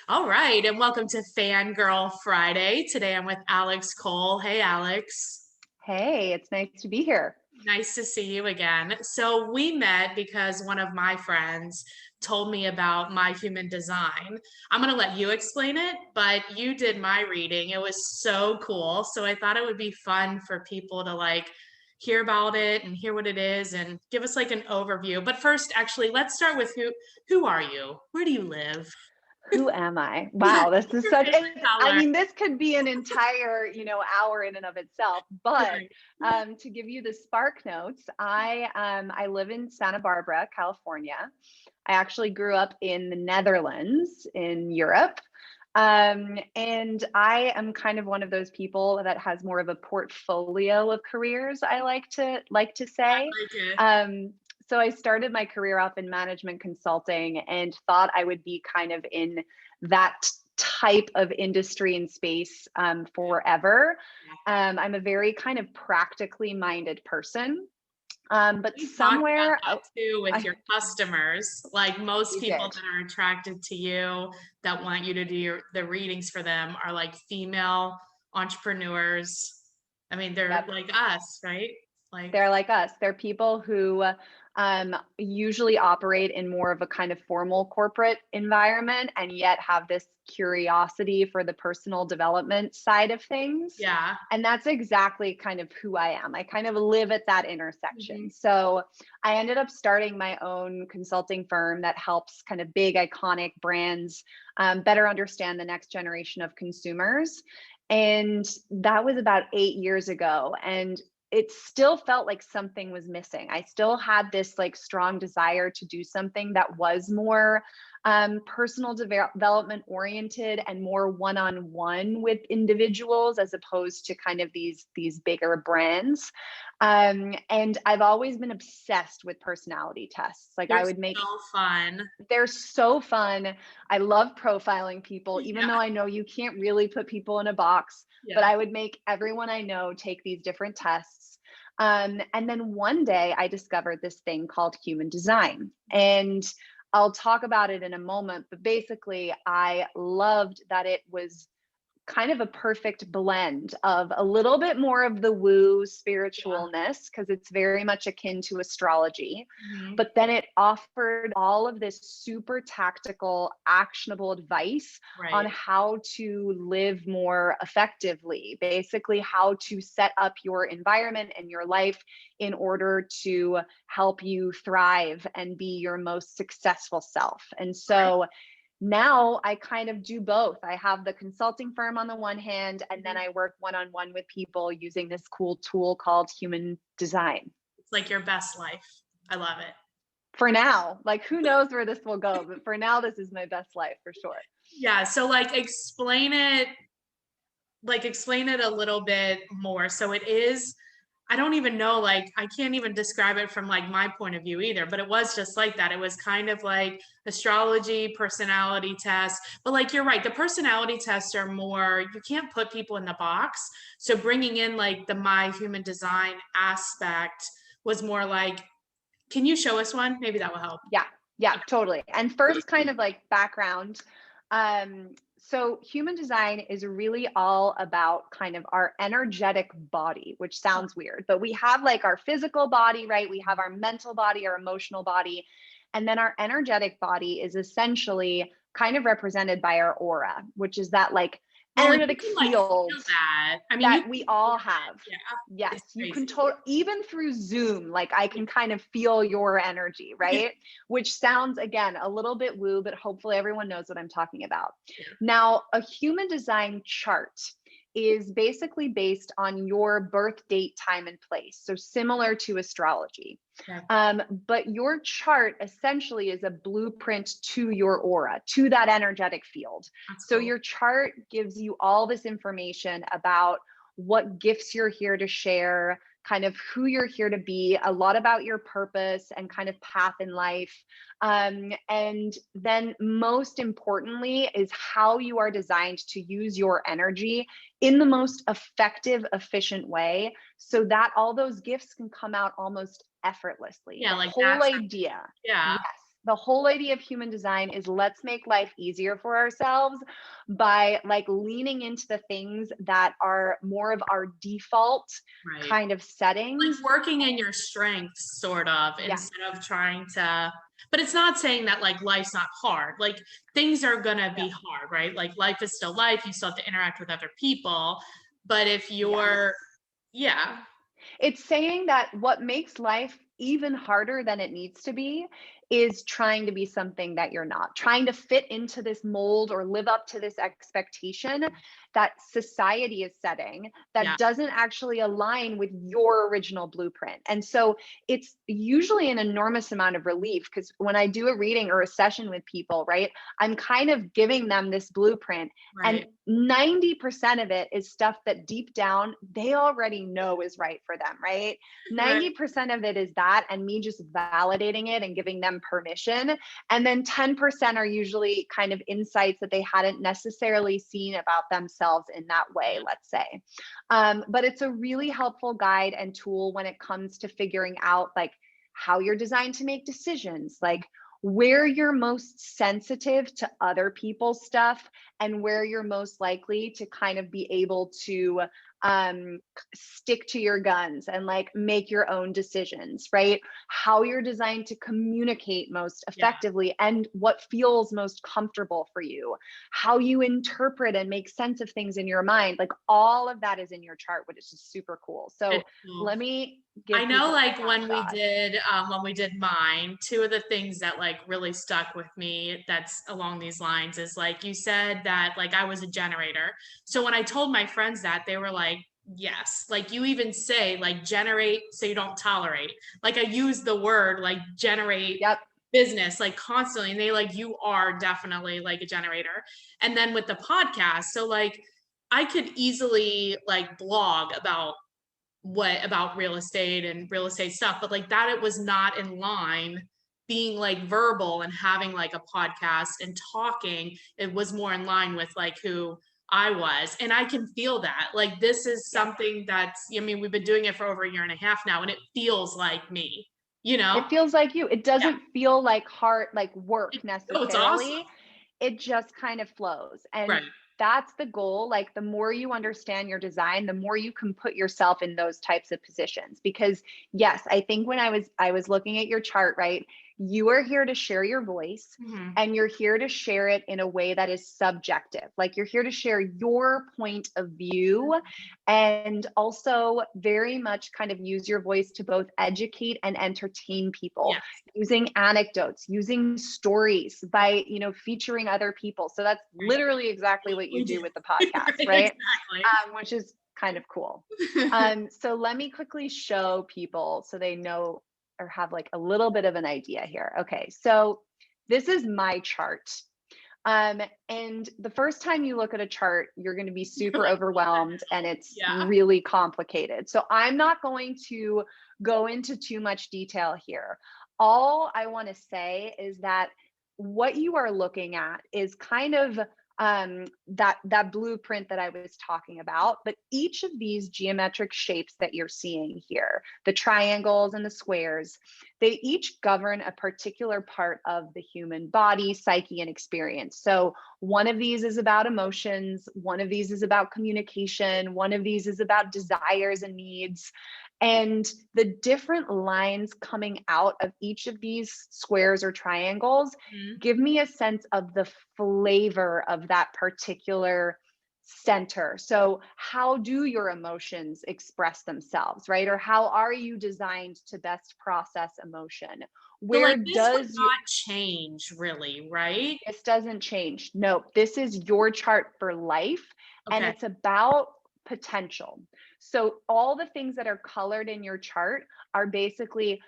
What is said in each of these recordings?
All right, and welcome to Fangirl Friday. Today I'm with Alex Cole. Hey, Alex. Hey, it's nice to be here. Nice to see you again. So, we met because one of my friends told me about My Human Design. I'm going to let you explain it, but you did my reading. It was so cool. So, I thought it would be fun for people to hear about it and hear what it is and give us like an overview. But first, actually, let's start with who are you? Where do you live? Who am I? Yeah, Wow, this is your such favorite I color. mean, this could be an entire, hour in and of itself. But Right. to give you the spark notes, I live in Santa Barbara, California. I actually grew up in the Netherlands in Europe. And I am kind of one of those people that has more of a portfolio of careers, I like to say. Like it. Um, so I started my career off in management consulting and thought I would be kind of in that type of industry and space forever. I'm a very kind of practically minded person. But We talked about somewhere that too with I your customers. Like most we people did. that are attracted to you that want you to do the readings for them are like female entrepreneurs. I mean, they're Yep. like us, right? Like, They're like us. They're people who usually operate in more of a kind of formal corporate environment and yet have this curiosity for the personal development side of things. yeah. And that's exactly kind of who I am. I kind of live at that Mhm. intersection. So I ended up starting my own consulting firm that helps kind of big, iconic brands better understand the next generation of consumers. And that was about 8 years ago. And it still felt like something was missing. I still had this like strong desire to do something that was more personal development oriented and more one-on-one with individuals as opposed to kind of these bigger brands. And I've always been obsessed with personality tests. Like They're I would make so fun. they're so fun. I love profiling people, even though Yeah. I know you can't really put people in a box, but Yeah. I would make everyone I know take these different tests. And then one day I discovered this thing called human design. And I'll talk about it in a moment, but basically, I loved that it was kind of a perfect blend of a little bit more of the woo Yeah. spiritualness because it's very much akin to astrology, Mhm. but then it offered all of this super tactical actionable advice on Right. how to live more effectively, basically how to set up your environment and your life in order to help you thrive and be your most successful self. And Right. so now I kind of do both. I have the consulting firm on the one hand, and then Mhm. I work one on one with people using this cool tool called human design. It's like your best life. I love it. For now, like who knows where this will go, but for now, this is my best life for sure. Yeah. So, explain it a little bit more. So it is, I don't even know, like I can't even describe it from like my point of view either, but it was just like that. It was kind of like astrology, personality tests. But like you're right, the personality tests are more, you can't put people in the box. So bringing in like the my human design aspect was more like, can you show us one? Maybe that will help. Yeah, yeah, totally. And first, kind of like background. So, human design is really all about kind of our energetic body, which sounds weird, but we have like our physical body, right? We have our mental body, our emotional body. And then our energetic body is essentially kind of represented by our aura, which is that like Oh, like you energetic can like field feel that. I mean, you that can we feel all it. have. Yeah. Yes, It's you can crazy. even through Zoom, like I can kind of feel your energy, right? Which sounds again a little bit woo, but hopefully everyone knows what I'm talking about. Now, a human design chart is basically based on your birth date, time, and place. So similar to astrology. Yeah. But your chart essentially is a blueprint to your aura, to that energetic field. That's So cool. your chart gives you all this information about what gifts you're here to share, kind of who you're here to be, a lot about your purpose and kind of path in life. And then, most importantly, is how you are designed to use your energy in the most effective, efficient way so that all those gifts can come out almost effortlessly. Yeah, The like whole that's idea. yeah. Yes. The whole idea of human design is let's make life easier for ourselves by like leaning into the things that are more of our default Right. kind of settings. Like working in your strengths, sort of, Yeah. instead of trying to, but it's not saying that like life's not hard. Like things are gonna be Yep. hard, right? Like life is still life. You still have to interact with other people. But if Yes. you're, yeah, It's saying that what makes life even harder than it needs to be is trying to be something that you're not, trying to fit into this mold or live up to this expectation that society is setting yeah, that doesn't actually align with your original blueprint. And so it's usually an enormous amount of relief because when I do a reading or a session with people, right, I'm kind of giving them this blueprint. And right, 90% of it is stuff that deep down they already know is right for them, right? right, 90% of it is that, and me just validating it and giving them permission. And then 10% are usually kind of insights that they hadn't necessarily seen about themselves in that way, let's say. But it's a really helpful guide and tool when it comes to figuring out like how you're designed to make decisions, like where you're most sensitive to other people's stuff and where you're most likely to kind of be able to um stick to your guns and like make your own decisions, right? How you're designed to communicate most yeah. effectively and what feels most comfortable for you, how you interpret and make sense of things in your mind, like all of that is in your chart, which is just super cool. So It's cool. let me I give know people a like snapshot. when we did mine, two of the things that like really stuck with me that's along these lines is like you said that like I was a generator. So when I told my friends that, they were like, yes, like you even say like generate so you don't tolerate. Like I use the word like generate Yep. business like constantly, and they like you are definitely like a generator. And then with the podcast, so like I could easily like blog about real estate and real estate stuff, but like that it was not in line being like verbal and having like a podcast and talking. It was more in line with like who I was. And I can feel that. Like this is Yes. something that's, I mean, we've been doing it for over a year and a half now, and it feels like me, you know? It feels like you. It Yeah. doesn't feel like hard, like work Oh, it's awesome. necessarily. It just kind of flows. And Right. that's the goal. Like the more you understand your design, the more you can put yourself in those types of positions. Because yes, I think when I was looking at your chart, right? You are here to share your voice Mhm. and you're here to share it in a way that is subjective. Like you're here to share your point of view and also very much kind of use your voice to both educate and entertain people Yes. using anecdotes, using stories by, featuring other people. So that's Right. literally exactly what you We do. do with the Right, podcast, right? exactly. Which is kind of cool. So let me quickly show people so they know or have like a little bit of an idea here. Okay, so this is my chart. And the first time you look at a chart, you're going to be You're super like, overwhelmed and it's yeah. really complicated. So I'm not going to go into too much detail here. All I want to say is that what you are looking at is kind of that blueprint that I was talking about. But each of these geometric shapes that you're seeing here, the triangles and the squares, they each govern a particular part of the human body, psyche, and experience. So one of these is about emotions, one of these is about communication, one of these is about desires and needs. And the different lines coming out of each of these squares or triangles Mhm. give me a sense of the flavor of that particular center. So, how do your emotions express themselves, right? Or how are you designed to best process emotion? So Where like this would does your not change really, right? this doesn't change. No, this is your chart for life and Okay. it's about potential. So all the things that are colored in your chart are basically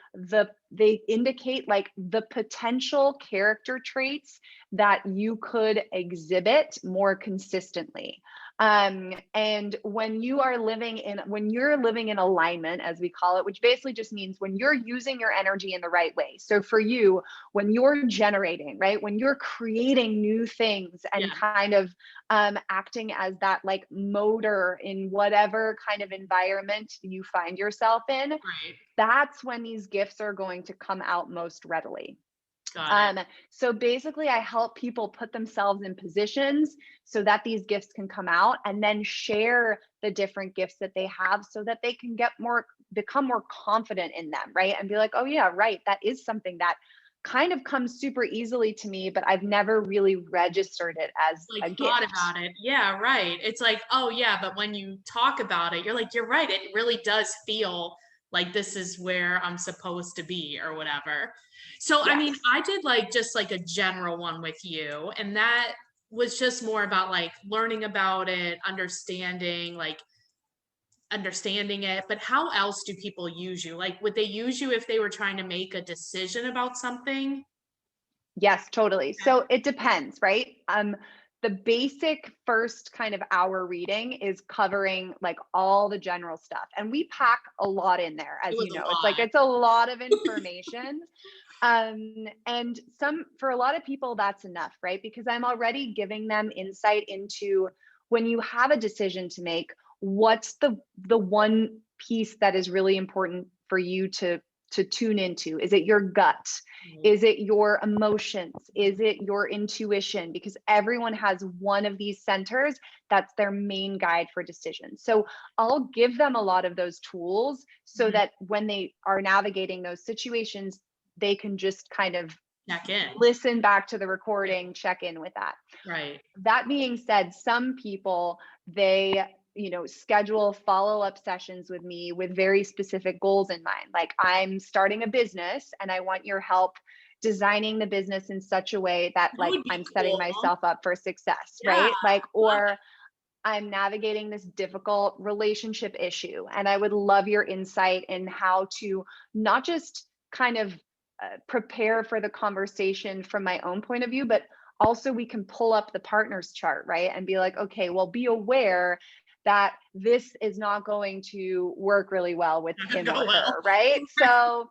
they indicate like the potential character traits that you could exhibit more consistently. And when you're living in alignment, as we call it, which basically just means when you're using your energy in the right way. So for you, when you're generating, right? When you're creating new things and Yeah. kind of acting as that like motor in whatever kind of environment you find yourself in, Right. that's when these gifts are going to come out most readily. Got it. So basically, I help people put themselves in positions so that these gifts can come out, and then share the different gifts that they have so that they can become more confident in them, right? And be like, oh, yeah, right. That is something that kind of comes super easily to me, but I've never really registered it as Like a thought gift. about it. Yeah, right. It's like, oh yeah, but when you talk about it, you're like, you're right. It really does feel like this is where I'm supposed to be or whatever. So, I mean, Yes. I did like just like a general one with you, and that was just more about like learning about it, understanding it. But how else do people use you? Like, would they use you if they were trying to make a decision about something? Yes, totally. So it depends, right? The basic first kind of hour reading is covering like all the general stuff. And we pack a lot in there, It as was you a know. It's like lot. it's a lot of information. And for a lot of people, that's enough, right? Because I'm already giving them insight into, when you have a decision to make, what's the one piece that is really important for you to tune into? Is it your gut? Is it your emotions? Is it your intuition? Because everyone has one of these centers that's their main guide for decisions. So I'll give them a lot of those tools so Mhm. that when they are navigating those situations, they can just kind of Check in. listen back to the recording, check in with that. Right. That being said, some people, they schedule follow-up sessions with me with very specific goals in mind. Like, I'm starting a business and I want your help designing the business in such a way that, That like, would be I'm setting cool. myself up for success, Yeah, right? Like, love or I'm navigating this difficult relationship issue, and I would love your insight in how to not just kind of prepare for the conversation from my own point of view, but also we can pull up the partner's chart, right? And be like, okay, well, be aware that this is not going to work really well with it. him Go or well. her, right? So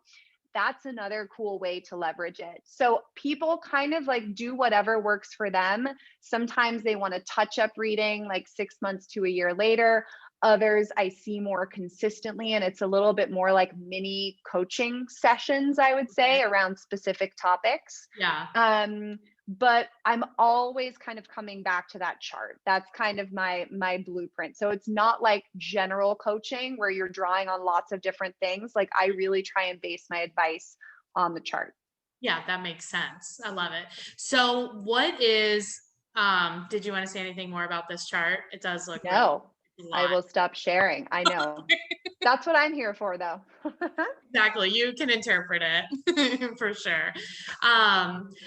that's another cool way to leverage it. So people kind of like do whatever works for them. Sometimes they want to touch up reading like 6 months to a year later. Others I see more consistently, and it's a little bit more like mini coaching sessions, I would Okay. say, around specific topics. Yeah. But I'm always kind of coming back to that chart. That's kind of my blueprint. So it's not like general coaching where you're drawing on lots of different things. Like, I really try and base my advice on the chart. Yeah, that makes sense. I love it. So did you want to say anything more about this chart? It does look really No, a I lot. will stop sharing. I know. That's what I'm here for, though. Exactly. You can interpret it for sure.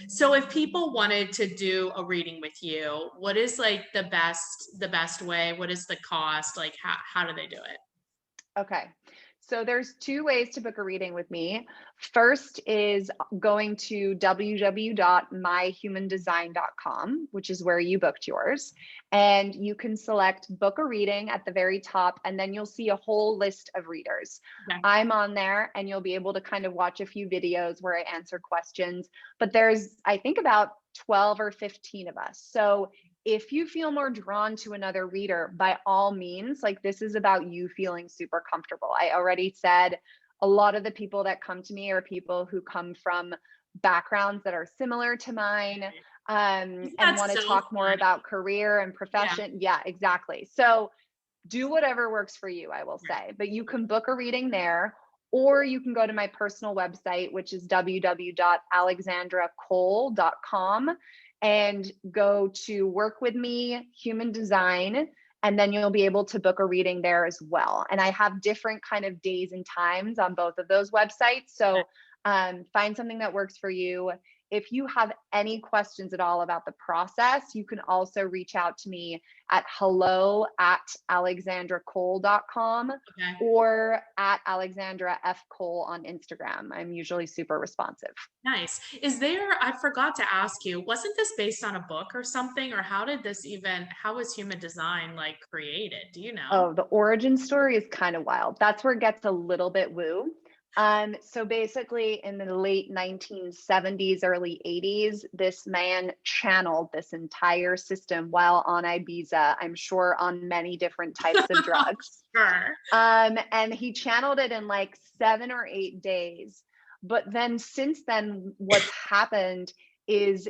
So if people wanted to do a reading with you, what is like the best way? What is the cost? Like how do they do it? Okay. So there's two ways to book a reading with me. First is going to www.myhumandesign.com, which is where you booked yours. And you can select book a reading at the very top, and then you'll see a whole list of readers. Okay. I'm on there, and you'll be able to kind of watch a few videos where I answer questions. But there's, I think, about 12 or 15 of us. So if you feel more drawn to another reader, by all means, like, this is about you feeling super comfortable. I already said a lot of the people that come to me are people who come from backgrounds that are similar to mine, Isn't and that want to so talk more funny? about career and Yeah. profession. Yeah, exactly. So do whatever works for you, I will Right. say. But you can book a reading there, or you can go to my personal website, which is www.alexandracole.com, and go to work with me, human design, and then you'll be able to book a reading there as well. And I have different kind of days and times on both of those websites. So find something that works for you. If you have any questions at all about the process, you can also reach out to me at hello@alexandracole.com Okay. or at Alexandra F. Cole on Instagram. I'm usually super responsive. Nice. I forgot to ask you, wasn't this based on a book or something? Or how was human design like created? Do you know? Oh, the origin story is kind of wild. That's where it gets a little bit woo. So basically, in the late 1970s, early 80s, this man channeled this entire system while on Ibiza, I'm sure on many different types of drugs. Sure. And he channeled it in like 7 or 8 days. But then since then, what's happened is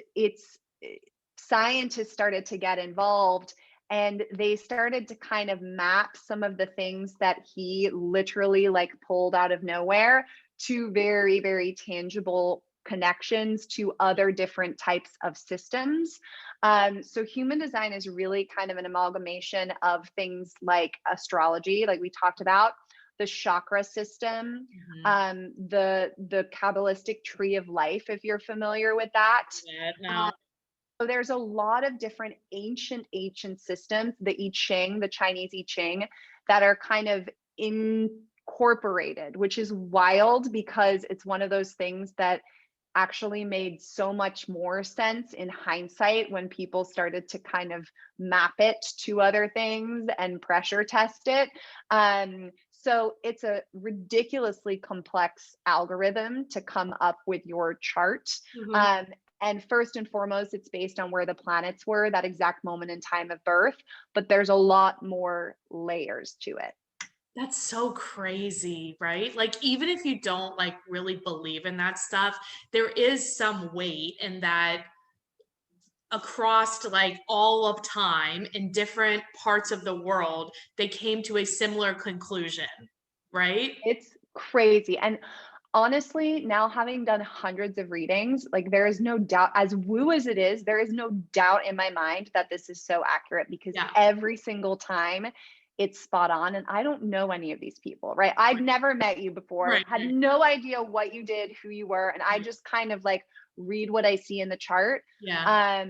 scientists started to get involved, and they started to kind of map some of the things that he literally like pulled out of nowhere to very, very tangible connections to other different types of systems. So human design is really kind of an amalgamation of things like astrology, like we talked about, the chakra system, Mhm. the Kabbalistic tree of life, if you're familiar with that. Yeah, Uh, no. so there's a lot of different ancient systems, the I Ching, the Chinese I Ching, that are kind of incorporated, which is wild because it's one of those things that actually made so much more sense in hindsight when people started to kind of map it to other things and pressure test it. So it's a ridiculously complex algorithm to come up with your chart. Mhm. Um, and first and foremost, it's based on where the planets were that exact moment in time of birth, but there's a lot more layers to it. That's so crazy, right? Like, even if you don't like really believe in that stuff, there is some weight in that across like all of time in different parts of the world, they came to a similar conclusion, right? It's crazy. And honestly, now having done hundreds of readings, like there is no doubt, as woo as it is, there is no doubt in my mind that this is so accurate because Yeah. every single time it's spot on. And I don't know any of these people, right? I'd Right. never met you before, Right. had Right. no idea what you did, who you were. And I Right. just kind of like read what I see in the chart. Yeah.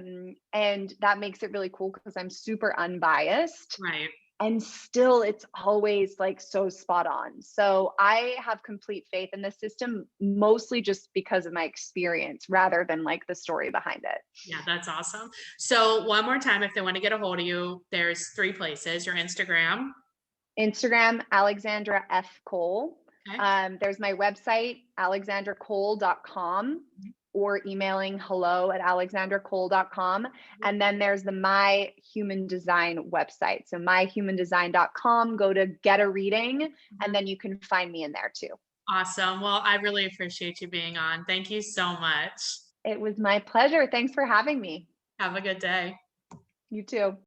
And that makes it really cool because I'm super unbiased, Right. and still it's always like so spot on. So I have complete faith in the system, mostly just because of my experience rather than like the story behind it. Yeah, that's awesome. So one more time, if they want to get a hold of you, there's three places: your Instagram. Instagram, Alexandra F. Cole. Okay. There's my website, alexandracole.com, Mhm. or emailing hello@alexandracole.com. And then there's the My Human Design website. So myhumandesign.com, go to get a reading, and Mhm. then you can find me in there too. Awesome. Well, I really appreciate you being on. Thank you so much. It was my pleasure. Thanks for having me. Have a good day. You too.